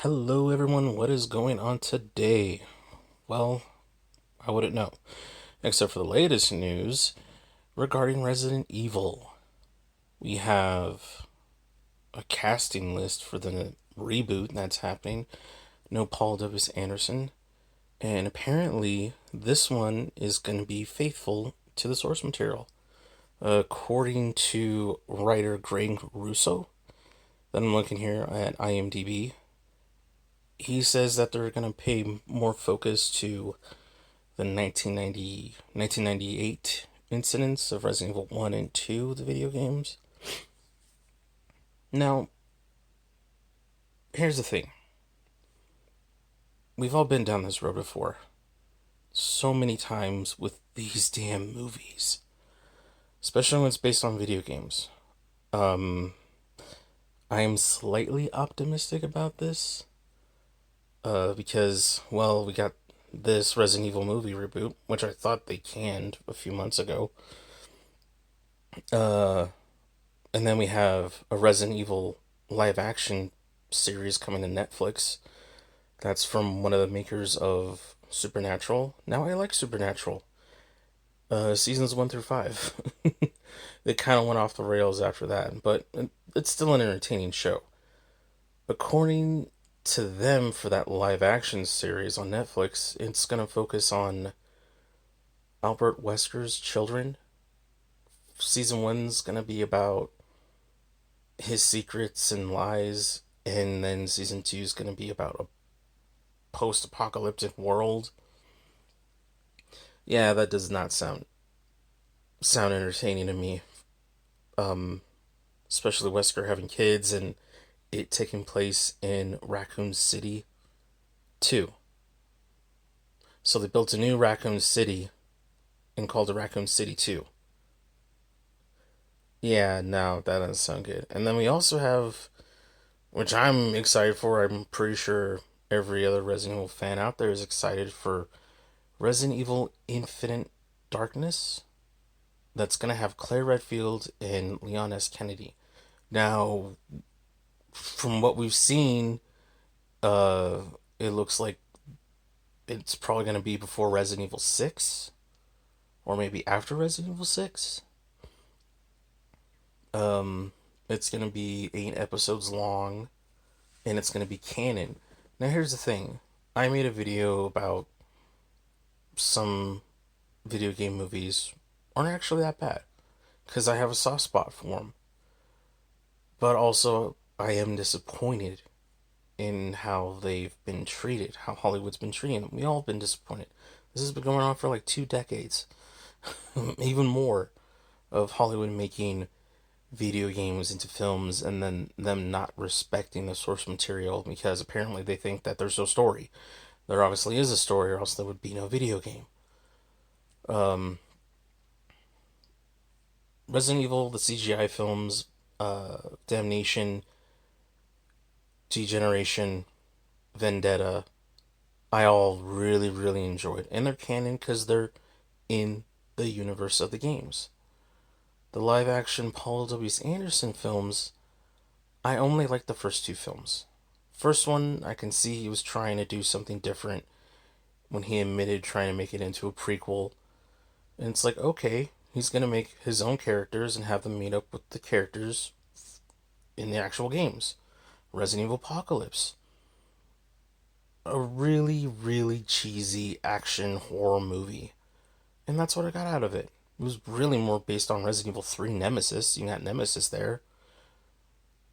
Hello, everyone. What is going on today? Well, I wouldn't know, except for the latest news regarding Resident Evil. We have a casting list for the reboot that's happening. No Paul W. Anderson. And apparently, this one is going to be faithful to the source material. According to writer Greg Russo, that I'm looking here at IMDb, he says that they're going to pay more focus to the 1998 incidents of Resident Evil 1 and 2, the video games. Now, here's the thing. We've all been down this road before. So many times with these damn movies. Especially when it's based on video games. Um, I am slightly optimistic about this. Because, well, we got this Resident Evil movie reboot, which I thought they canned a few months ago. Uh, and then we have a Resident Evil live action series coming to Netflix. That's from one of the makers of Supernatural. Now I like Supernatural. Seasons 1 through 5. They kind of went off the rails after that, but it's still an entertaining show. According to them, for that live action series on Netflix, it's going to focus on Albert Wesker's children. Season 1's going to be about his secrets and lies, and then season 2 is going to be about a post-apocalyptic world. Yeah, that does not sound entertaining to me. Um, Especially Wesker having kids and it taking place in Raccoon City 2. So they built a new Raccoon City and called it Raccoon City 2. Yeah, no, that doesn't sound good. And then we also have, which I'm excited for, I'm pretty sure every other Resident Evil fan out there is excited for Resident Evil Infinite Darkness. That's going to have Claire Redfield and Leon S. Kennedy. Now, from what we've seen, uh, it looks like it's probably going to be before Resident Evil 6, or maybe after Resident Evil 6. Um, it's going to be 8 episodes long, and it's going to be canon. Now, here's the thing. I made a video about some video game movies aren't actually that bad, because I have a soft spot for them. But also, I am disappointed in how they've been treated, how Hollywood's been treating them. We all have been disappointed. This has been going on for like 2 decades, even more, of Hollywood making video games into films and then them not respecting the source material because apparently they think that there's no story. There obviously is a story, or else there would be no video game. Um, Resident Evil, the CGI films, Damnation, Degeneration, Vendetta, I all really, really enjoyed. And they're canon because they're in the universe of the games. The live action Paul W. Anderson films, I only like the first 2 films. First one, I can see he was trying to do something different when he admitted trying to make it into a prequel. And it's like, okay, he's going to make his own characters and have them meet up with the characters in the actual games. Resident Evil Apocalypse. A really, really cheesy action horror movie. And that's what I got out of it. It was really more based on Resident Evil 3 Nemesis. You got Nemesis there.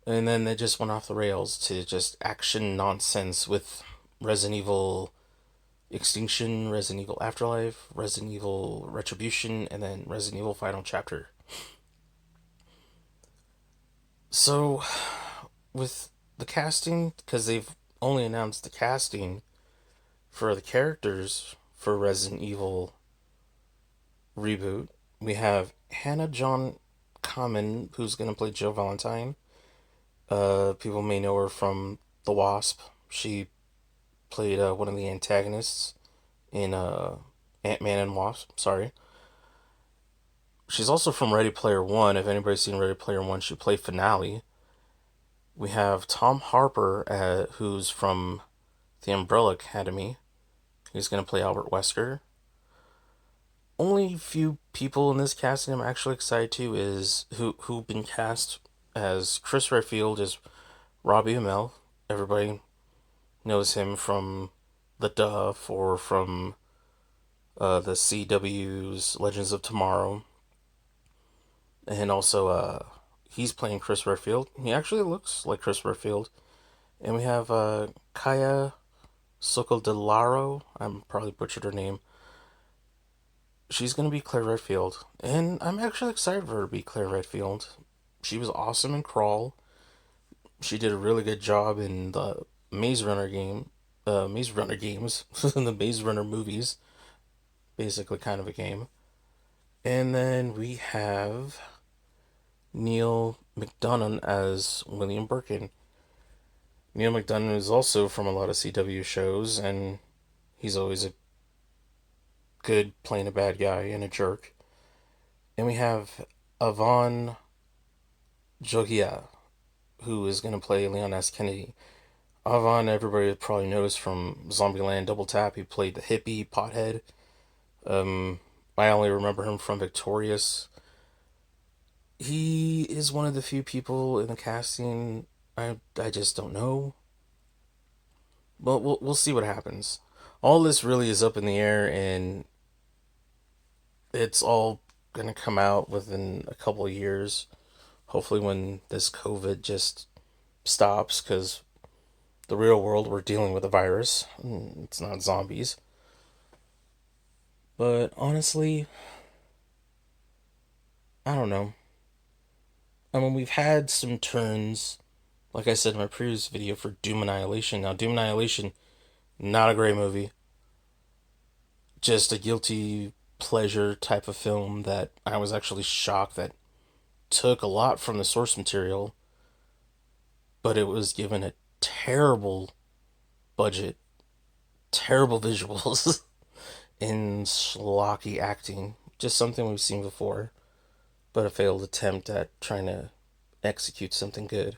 And then they just went off the rails to just action nonsense with Resident Evil Extinction, Resident Evil Afterlife, Resident Evil Retribution, and then Resident Evil Final Chapter. So, with the casting, because they've only announced the casting for the characters for Resident Evil Reboot, we have Hannah John Kamen, who's going to play Jill Valentine. People may know her from The Wasp. She played one of the antagonists in Ant-Man and Wasp. Sorry. She's also from Ready Player One. If anybody's seen Ready Player One, she played Finale. We have Tom Harper, who's from the Umbrella Academy. He's going to play Albert Wesker. Only few people in this casting I'm actually excited to is who've been cast as Chris Redfield is Robbie Amell. Everybody knows him from The Duff or from the CW's Legends of Tomorrow. And also, he's playing Chris Redfield. He actually looks like Chris Redfield. And we have Kaya Socoldolaro. I'm probably butchered her name. She's going to be Claire Redfield. And I'm actually excited for her to be Claire Redfield. She was awesome in Crawl. She did a really good job in the Maze Runner game. Maze Runner games. In the Maze Runner movies. Basically, kind of a game. And then we have Neil McDonough as William Birkin. Neil McDonough is also from a lot of CW shows, and he's always a good playing a bad guy and a jerk. And we have Avon Jogia, who is going to play Leon S. Kennedy. Avon, everybody probably knows from Zombieland Double Tap. He played the hippie pothead. Um, I only remember him from Victorious. He is one of the few people in the casting I just don't know. But we'll see what happens. All this really is up in the air, and it's all gonna come out within a couple of years. Hopefully, when this COVID just stops, because the real world we're dealing with a virus. It's not zombies. But honestly, I don't know. I mean, we've had some turns, like I said in my previous video, for Doom Annihilation. Now, Doom Annihilation, not a great movie. Just a guilty pleasure type of film that I was actually shocked that took a lot from the source material, but it was given a terrible budget, terrible visuals, and schlocky acting. Just something we've seen before, but a failed attempt at trying to execute something good.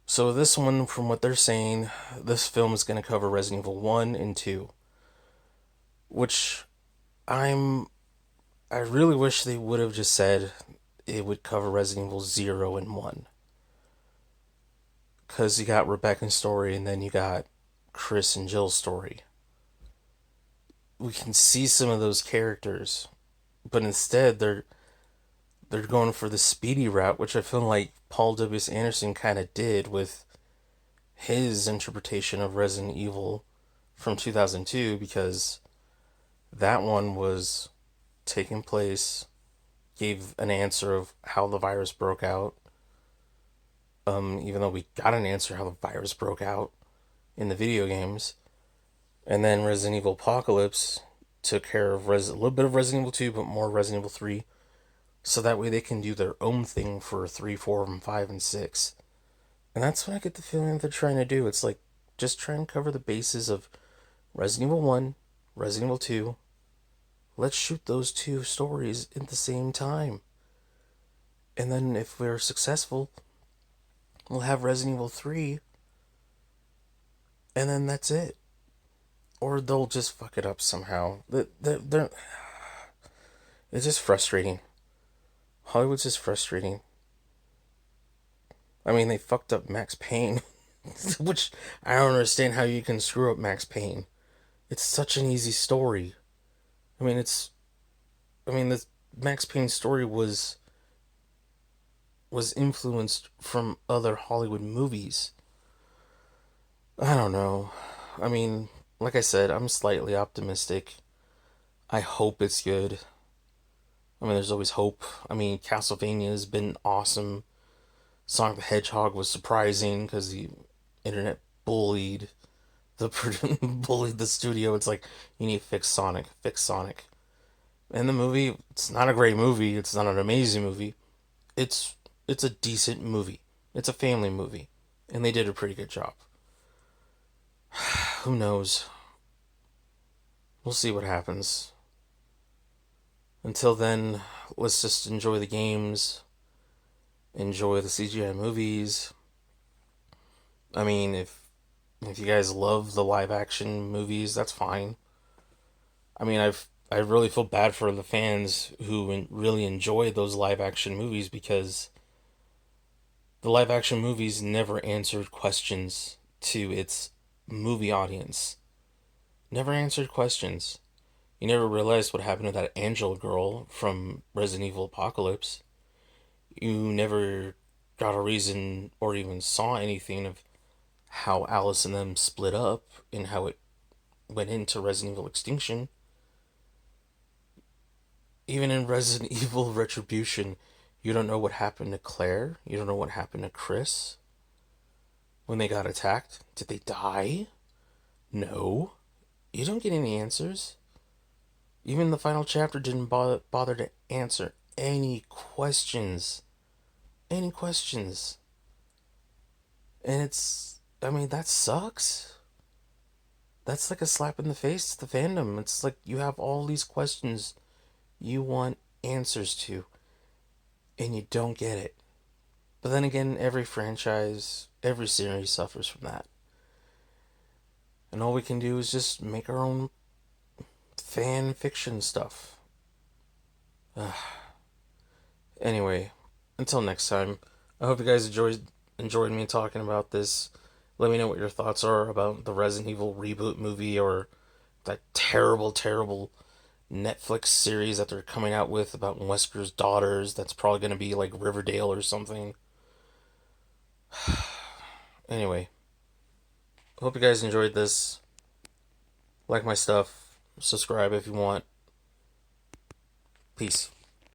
So this one, from what they're saying, this film is going to cover Resident Evil 1 and 2, which I'm I really wish they would have just said it would cover Resident Evil 0 and 1. Because you got Rebecca's story and then you got Chris and Jill's story. We can see some of those characters, but instead they're going for the speedy route, which I feel like Paul W. Anderson kind of did with his interpretation of Resident Evil from 2002, because that one was taking place, gave an answer of how the virus broke out. Even though we got an answer how the virus broke out in the video games. And then Resident Evil Apocalypse took care of a little bit of Resident Evil 2, but more Resident Evil 3. So that way they can do their own thing for 3, 4, and 5, and 6. And that's what I get the feeling that they're trying to do. It's like, just try and cover the bases of Resident Evil 1, Resident Evil 2. Let's shoot those two stories at the same time. And then if we're successful, we'll have Resident Evil 3, and then that's it. Or they'll just fuck it up somehow. It's just frustrating. Hollywood's just frustrating. I mean, they fucked up Max Payne, which I don't understand how you can screw up Max Payne. It's such an easy story. I mean, the Max Payne story was influenced from other Hollywood movies. I don't know. I mean, like I said, I'm slightly optimistic. I hope it's good. I mean, there's always hope. I mean, Castlevania has been awesome. Sonic the Hedgehog was surprising because the internet bullied the bullied the studio. It's like, you need to fix Sonic, fix Sonic. And the movie, it's not a great movie. It's not an amazing movie. It's it's a decent movie. It's a family movie, and they did a pretty good job. Who knows? We'll see what happens. Until then, let's just enjoy the games enjoy the CGI movies. I mean, if you guys love the live action movies, that's fine. I mean, I really feel bad for the fans who really enjoy those live action movies because the live action movies never answered questions to its movie audience. Never answered questions. You never realized what happened to that Angel girl from Resident Evil Apocalypse. You never got a reason or even saw anything of how Alice and them split up and how it went into Resident Evil Extinction. Even in Resident Evil Retribution, you don't know what happened to Claire. You don't know what happened to Chris when they got attacked. Did they die? No. You don't get any answers. Even the final chapter didn't bother to answer any questions. Any questions. And I mean, that sucks. That's like a slap in the face to the fandom. It's like you have all these questions you want answers to, and you don't get it. But then again, every franchise, every series suffers from that. And all we can do is just make our own fan fiction stuff. Anyway, until next time, I hope you guys enjoyed me talking about this. Let me know what your thoughts are about the Resident Evil Reboot movie or that terrible, terrible Netflix series that they're coming out with about Wesker's daughters. That's probably going to be like Riverdale or something. Anyway, hope you guys enjoyed this. Like my stuff. Subscribe if you want. Peace.